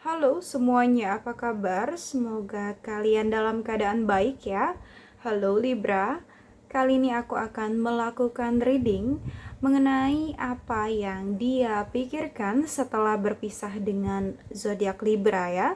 Halo semuanya, apa kabar? Semoga kalian dalam keadaan baik ya. Halo Libra, kali ini aku akan melakukan reading mengenai apa yang dia pikirkan setelah berpisah dengan zodiak Libra ya.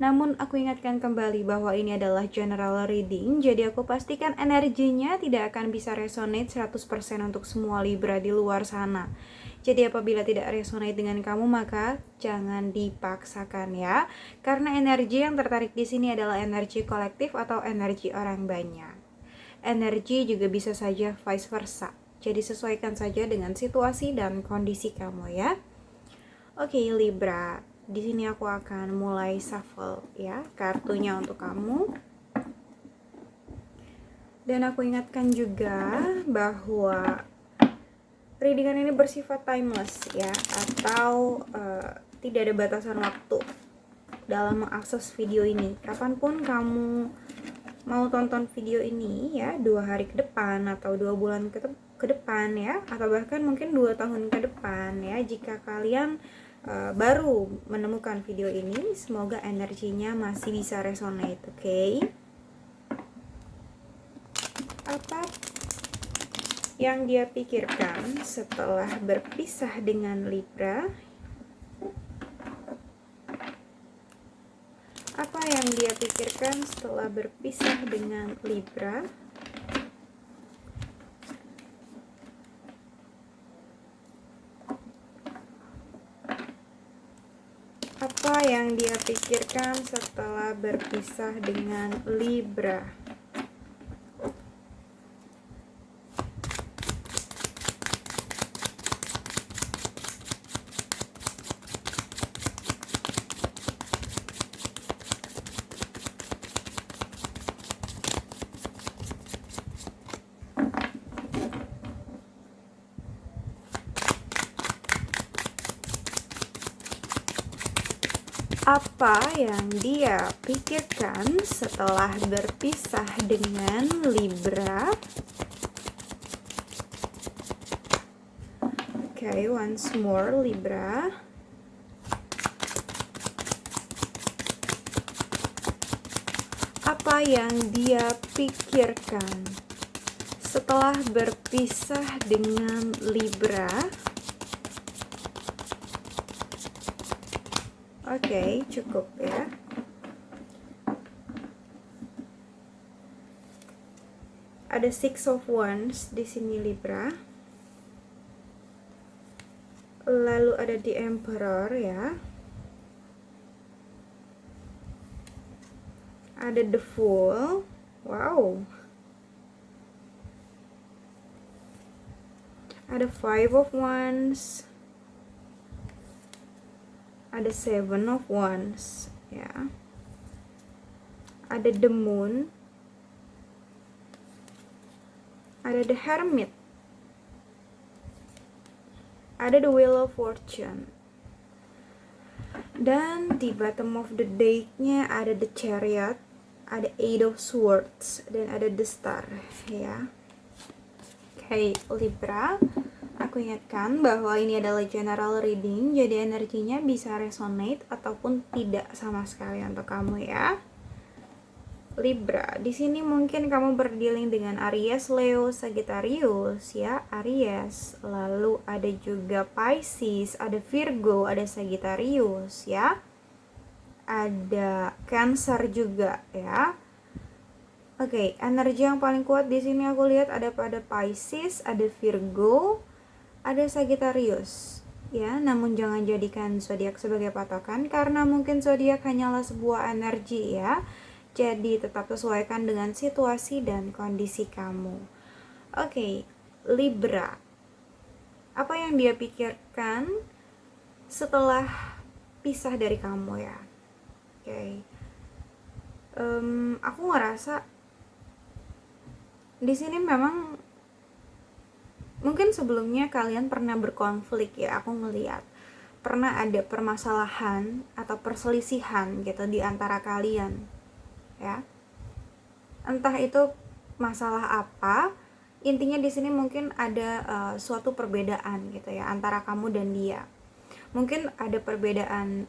Namun aku ingatkan kembali bahwa ini adalah general reading, jadi aku pastikan energinya tidak akan bisa resonate 100% untuk semua Libra di luar sana. Jadi apabila tidak resonate dengan kamu maka jangan dipaksakan ya. Karena energi yang tertarik di sini adalah energi kolektif atau energi orang banyak. Energi juga bisa saja vice versa. Jadi sesuaikan saja dengan situasi dan kondisi kamu ya. Oke Libra, di sini aku akan mulai shuffle ya kartunya untuk kamu. Dan aku ingatkan juga bahwa readingan ini bersifat timeless ya, atau tidak ada batasan waktu dalam mengakses video ini. Kapanpun kamu mau tonton video ini ya, 2 hari ke depan atau 2 bulan ke depan ya, atau bahkan mungkin 2 tahun ke depan ya, jika kalian baru menemukan video ini, semoga energinya masih bisa resonate, oke? Apa yang dia pikirkan setelah berpisah dengan Libra? Apa yang dia pikirkan setelah berpisah dengan Libra? Apa yang dia pikirkan setelah berpisah dengan Libra? Apa yang dia pikirkan setelah berpisah dengan Libra? Okay, once more Libra. Apa yang dia pikirkan setelah berpisah dengan Libra? Oke, cukup ya. Ada Six of Wands di sini Libra. Lalu ada The Emperor ya. Ada The Fool. Wow. Ada Five of Wands. Ada Seven of Wands ya. Ada The Moon. Ada The Hermit. Ada The Wheel of Fortune. Dan di bottom of the deck-nya ada The Chariot, ada Eight of Swords, dan ada The Star ya. Oke, Libra, aku ingatkan bahwa ini adalah general reading, jadi energinya bisa resonate ataupun tidak sama sekali untuk kamu ya. Libra, di sini mungkin kamu berdealing dengan Aries, Leo, Sagittarius ya, Aries. Lalu ada juga Pisces, ada Virgo, ada Sagittarius ya. Ada Cancer juga ya. Oke, energi yang paling kuat di sini aku lihat ada pada Pisces, ada Virgo, ada Sagittarius. Ya, namun jangan jadikan zodiak sebagai patokan karena mungkin zodiak hanyalah sebuah energi ya. Jadi tetap sesuaikan dengan situasi dan kondisi kamu. Oke, Libra. Apa yang dia pikirkan setelah pisah dari kamu ya? Oke. Aku ngerasa di sini memang mungkin sebelumnya kalian pernah berkonflik ya, aku ngeliat pernah ada permasalahan atau perselisihan gitu di antara kalian ya. Entah itu masalah apa, intinya di sini mungkin ada suatu perbedaan gitu ya antara kamu dan dia. Mungkin ada perbedaan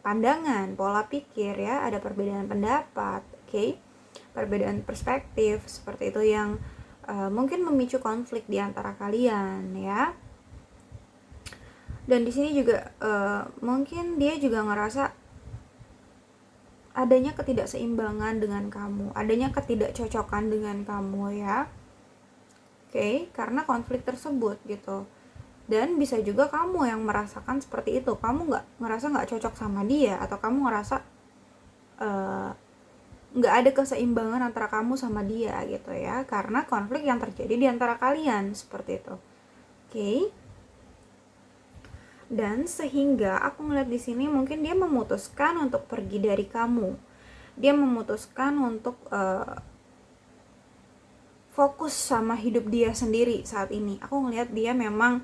pandangan, pola pikir ya, ada perbedaan pendapat, oke? Perbedaan perspektif seperti itu yang mungkin memicu konflik di antara kalian ya. Dan di sini juga mungkin dia juga ngerasa adanya ketidakseimbangan dengan kamu, adanya ketidakcocokan dengan kamu ya. Oke, karena konflik tersebut gitu. Dan bisa juga kamu yang merasakan seperti itu, kamu ngerasa nggak cocok sama dia, atau kamu ngerasa nggak ada keseimbangan antara kamu sama dia gitu ya, karena konflik yang terjadi di antara kalian seperti itu. Oke. Dan sehingga aku ngeliat di sini mungkin dia memutuskan untuk pergi dari kamu. Dia memutuskan untuk fokus sama hidup dia sendiri saat ini. Aku ngeliat dia memang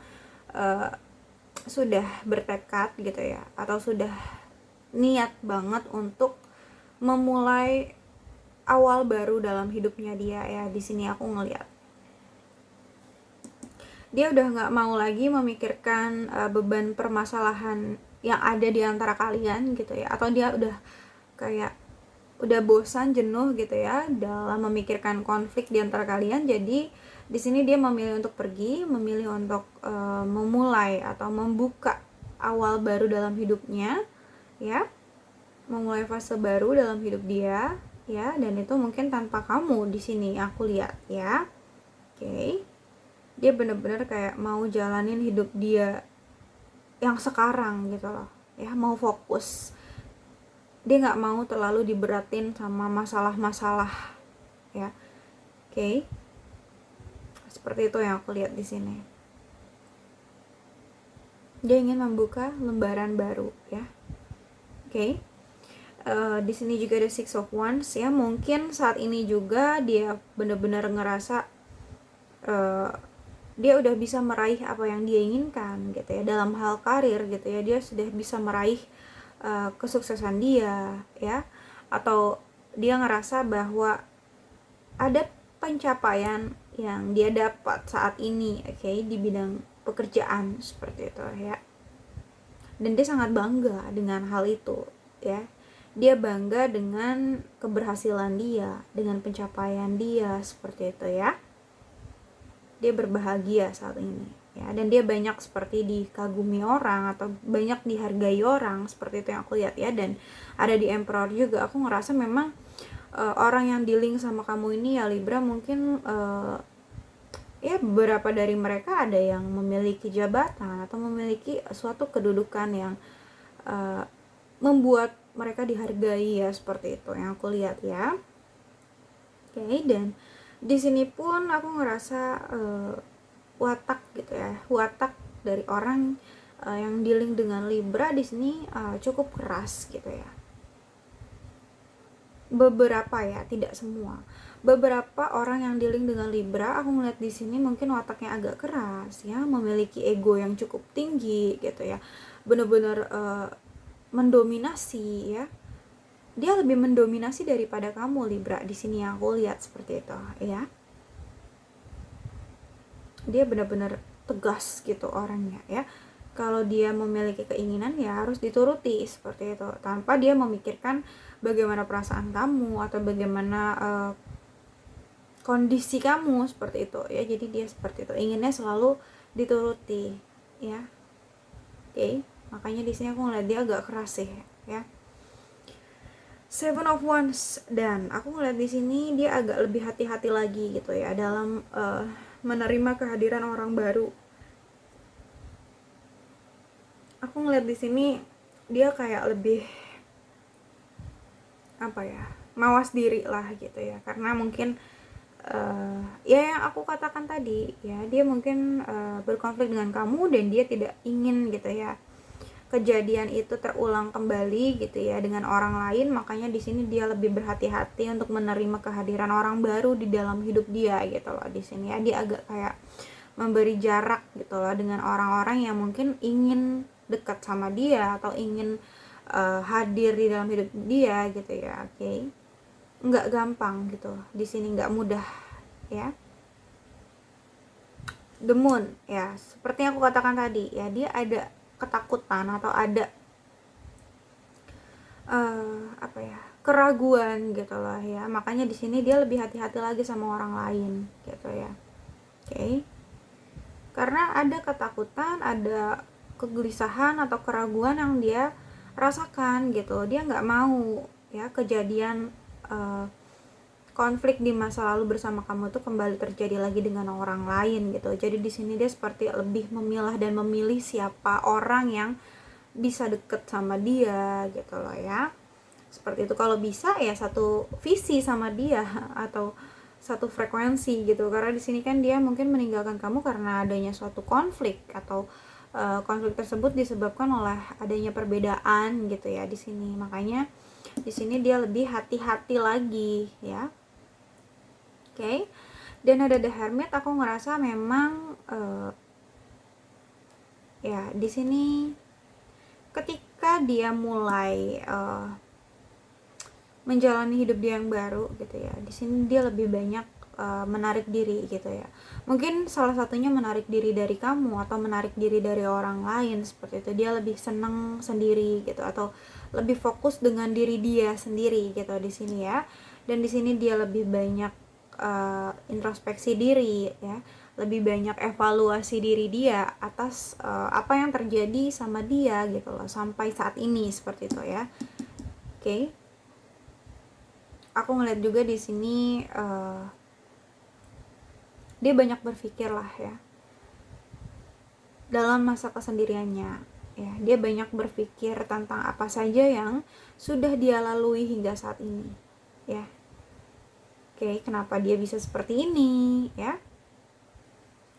sudah bertekad gitu ya, atau sudah niat banget untuk memulai awal baru dalam hidupnya dia ya. Di sini aku ngeliat dia udah nggak mau lagi memikirkan beban permasalahan yang ada di antara kalian gitu ya, atau dia udah kayak udah bosan, jenuh gitu ya dalam memikirkan konflik di antara kalian. Jadi di sini dia memilih untuk pergi, memilih untuk memulai atau membuka awal baru dalam hidupnya ya, memulai fase baru dalam hidup dia ya, dan itu mungkin tanpa kamu di sini aku lihat ya. Oke. Dia bener-bener kayak mau jalanin hidup dia yang sekarang gitu loh ya, mau fokus. Dia nggak mau terlalu diberatin sama masalah-masalah ya. Oke. Seperti itu yang aku lihat di sini. Dia ingin membuka lembaran baru ya. Oke. Di sini juga ada Six of Wands ya. Mungkin saat ini juga dia benar-benar ngerasa dia udah bisa meraih apa yang dia inginkan gitu ya, dalam hal karir gitu ya. Dia sudah bisa meraih kesuksesan dia ya, atau dia ngerasa bahwa ada pencapaian yang dia dapat saat ini, oke, di bidang pekerjaan seperti itu ya. Dan dia sangat bangga dengan hal itu ya. Dia bangga dengan keberhasilan dia, dengan pencapaian dia seperti itu ya. Dia berbahagia saat ini ya, dan dia banyak seperti dikagumi orang atau banyak dihargai orang, seperti itu yang aku lihat ya. Dan ada di Emperor juga. Aku ngerasa memang orang yang dealing sama kamu ini ya Libra, mungkin ya beberapa dari mereka ada yang memiliki jabatan atau memiliki suatu kedudukan yang membuat mereka dihargai ya, seperti itu yang aku lihat ya. Oke. Dan di sini pun aku ngerasa watak gitu ya, watak dari orang yang dealing dengan Libra di sini cukup keras gitu ya. Beberapa ya, tidak semua. Beberapa orang yang dealing dengan Libra, aku ngeliat di sini mungkin wataknya agak keras ya, memiliki ego yang cukup tinggi gitu ya, bener-bener mendominasi ya. Dia lebih mendominasi daripada kamu Libra di sini yang aku lihat, seperti itu ya. Dia benar-benar tegas gitu orangnya ya. Kalau dia memiliki keinginan ya harus dituruti seperti itu, tanpa dia memikirkan bagaimana perasaan kamu atau bagaimana kondisi kamu, seperti itu ya. Jadi dia seperti itu, inginnya selalu dituruti ya. Oke. Makanya di sini aku ngeliat dia agak keras sih ya. Seven of Wands, dan aku ngeliat di sini dia agak lebih hati-hati lagi gitu ya dalam menerima kehadiran orang baru. Aku ngeliat di sini dia kayak lebih apa ya, mawas diri lah gitu ya, karena mungkin ya yang aku katakan tadi ya, dia mungkin berkonflik dengan kamu dan dia tidak ingin gitu ya kejadian itu terulang kembali gitu ya dengan orang lain. Makanya di sini dia lebih berhati-hati untuk menerima kehadiran orang baru di dalam hidup dia gitu loh. Di sini ya dia agak kayak memberi jarak gitu loh dengan orang-orang yang mungkin ingin dekat sama dia atau ingin hadir di dalam hidup dia gitu ya. Oke. Nggak gampang gitu di sini, nggak mudah ya. The Moon ya, seperti yang aku katakan tadi ya, dia ada ketakutan atau ada apa ya, keraguan gitu loh ya. Makanya di sini dia lebih hati-hati lagi sama orang lain gitu ya. Oke. Karena ada ketakutan, ada kegelisahan atau keraguan yang dia rasakan gitu. Dia nggak mau ya kejadian konflik di masa lalu bersama kamu tuh kembali terjadi lagi dengan orang lain gitu. Jadi di sini dia seperti lebih memilah dan memilih siapa orang yang bisa deket sama dia gitu loh ya. Seperti itu. Kalau bisa ya satu visi sama dia atau satu frekuensi gitu. Karena di sini kan dia mungkin meninggalkan kamu karena adanya suatu konflik atau konflik tersebut disebabkan oleh adanya perbedaan gitu ya di sini. Makanya di sini dia lebih hati-hati lagi ya. Oke. Dan ada The Hermit, aku ngerasa memang ya di sini ketika dia mulai menjalani hidup dia yang baru gitu ya, di sini dia lebih banyak menarik diri gitu ya. Mungkin salah satunya menarik diri dari kamu atau menarik diri dari orang lain seperti itu. Dia lebih seneng sendiri gitu atau lebih fokus dengan diri dia sendiri gitu di sini ya. Dan di sini dia lebih banyak introspeksi diri ya, lebih banyak evaluasi diri dia atas apa yang terjadi sama dia gitu loh sampai saat ini seperti itu ya. Oke. Aku ngeliat juga di sini dia banyak berpikir lah ya dalam masa kesendiriannya ya. Dia banyak berpikir tentang apa saja yang sudah dia lalui hingga saat ini ya. Oke, kenapa dia bisa seperti ini ya.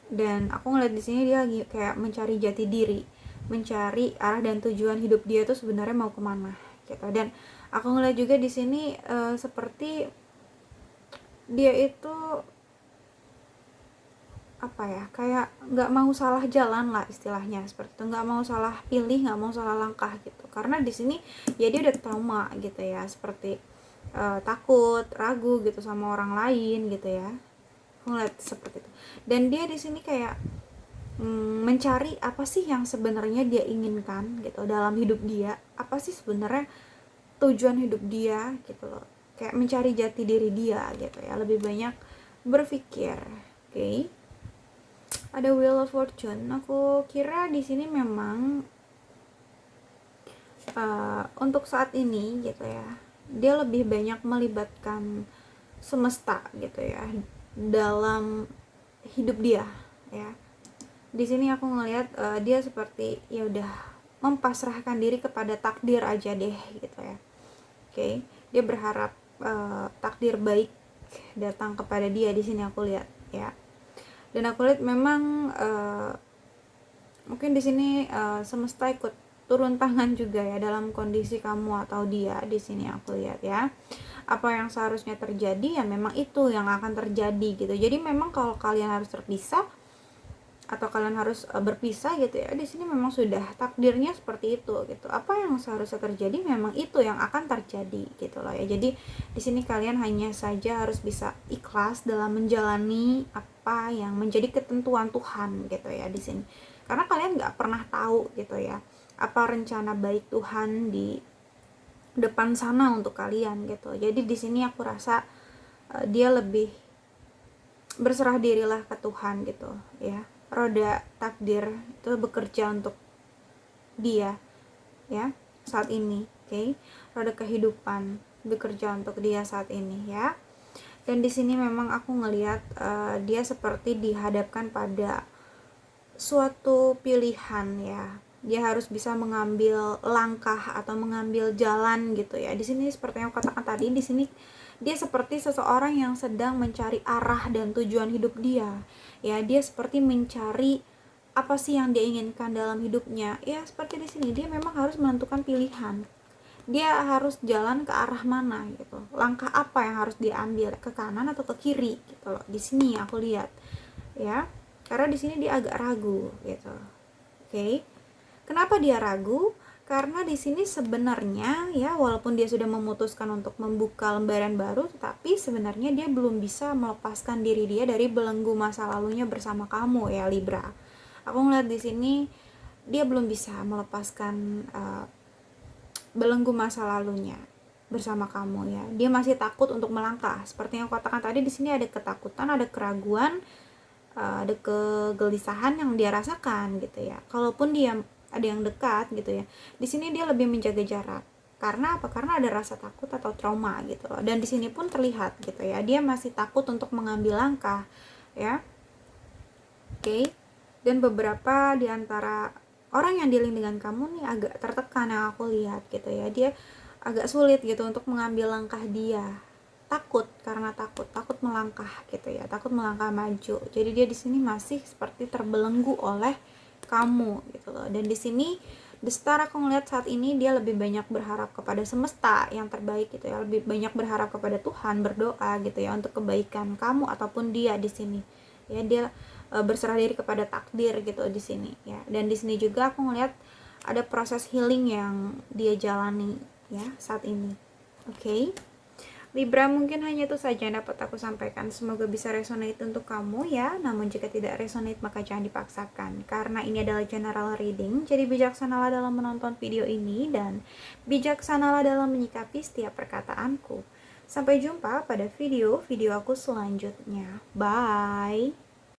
Dan aku ngeliat di sini dia lagi kayak mencari jati diri, mencari arah dan tujuan hidup dia tuh sebenarnya mau kemana gitu. Dan aku ngeliat juga di sini seperti dia itu apa ya, kayak nggak mau salah jalan lah istilahnya seperti itu, nggak mau salah pilih, nggak mau salah langkah gitu. Karena di sini ya dia udah trauma gitu ya, seperti takut, ragu gitu sama orang lain gitu ya. Aku ngeliat seperti itu. Dan dia di sini kayak mencari apa sih yang sebenarnya dia inginkan gitu dalam hidup dia, apa sih sebenarnya tujuan hidup dia gitu loh. Kayak mencari jati diri dia gitu ya, lebih banyak berpikir. Oke. Ada Wheel of Fortune. Aku kira di sini memang untuk saat ini gitu ya, dia lebih banyak melibatkan semesta gitu ya dalam hidup dia ya. Di sini aku ngelihat dia seperti ya udah mempasrahkan diri kepada takdir aja deh gitu ya. Oke. Dia berharap takdir baik datang kepada dia di sini aku lihat ya. Dan aku lihat memang mungkin di sini semesta ikut turun tangan juga ya dalam kondisi kamu atau dia di sini aku lihat ya. Apa yang seharusnya terjadi ya memang itu yang akan terjadi gitu. Jadi memang kalau kalian harus terpisah atau kalian harus berpisah gitu ya, di sini memang sudah takdirnya seperti itu gitu. Apa yang seharusnya terjadi memang itu yang akan terjadi gitu loh ya. Jadi di sini kalian hanya saja harus bisa ikhlas dalam menjalani apa yang menjadi ketentuan Tuhan gitu ya di sini. Karena kalian nggak pernah tahu gitu ya apa rencana baik Tuhan di depan sana untuk kalian gitu. Jadi di sini aku rasa dia lebih berserah dirilah ke Tuhan gitu ya. Roda takdir itu bekerja untuk dia ya saat ini. Oke. Roda kehidupan bekerja untuk dia saat ini ya. Dan di sini memang aku ngelihat dia seperti dihadapkan pada suatu pilihan ya. Dia harus bisa mengambil langkah atau mengambil jalan gitu ya. Di sini seperti yang aku katakan tadi, di sini dia seperti seseorang yang sedang mencari arah dan tujuan hidup dia. Ya, dia seperti mencari apa sih yang dia inginkan dalam hidupnya. Ya, seperti di sini dia memang harus menentukan pilihan. Dia harus jalan ke arah mana gitu. Langkah apa yang harus diambil, ke kanan atau ke kiri gitu loh. Di sini aku lihat. Ya. Karena di sini dia agak ragu gitu. Oke. Kenapa dia ragu? Karena di sini sebenarnya ya walaupun dia sudah memutuskan untuk membuka lembaran baru, tetapi sebenarnya dia belum bisa melepaskan diri dia dari belenggu masa lalunya bersama kamu ya Libra. Aku ngeliat di sini dia belum bisa melepaskan belenggu masa lalunya bersama kamu ya. Dia masih takut untuk melangkah. Seperti yang aku katakan tadi, di sini ada ketakutan, ada keraguan, ada kegelisahan yang dia rasakan gitu ya. Kalaupun dia ada yang dekat gitu ya, di sini dia lebih menjaga jarak. Karena apa? Karena ada rasa takut atau trauma gitu loh. Dan di sini pun terlihat gitu ya, dia masih takut untuk mengambil langkah ya. Oke. Dan beberapa di antara orang yang dealing dengan kamu nih agak tertekan yang aku lihat gitu ya. Dia agak sulit gitu untuk mengambil langkah dia. Takut, karena takut melangkah gitu ya. Takut melangkah maju. Jadi dia di sini masih seperti terbelenggu oleh kamu gitu loh. Dan di sini The Star aku ngeliat saat ini dia lebih banyak berharap kepada semesta yang terbaik gitu ya. Lebih banyak berharap kepada Tuhan, berdoa gitu ya untuk kebaikan kamu ataupun dia di sini. Ya, dia berserah diri kepada takdir gitu di sini ya. Dan di sini juga aku ngeliat ada proses healing yang dia jalani ya saat ini. Oke. Libra, mungkin hanya itu saja yang dapat aku sampaikan. Semoga bisa resonate untuk kamu ya. Namun jika tidak resonate maka jangan dipaksakan. Karena ini adalah general reading. Jadi bijaksanalah dalam menonton video ini dan bijaksanalah dalam menyikapi setiap perkataanku. Sampai jumpa pada video aku selanjutnya. Bye.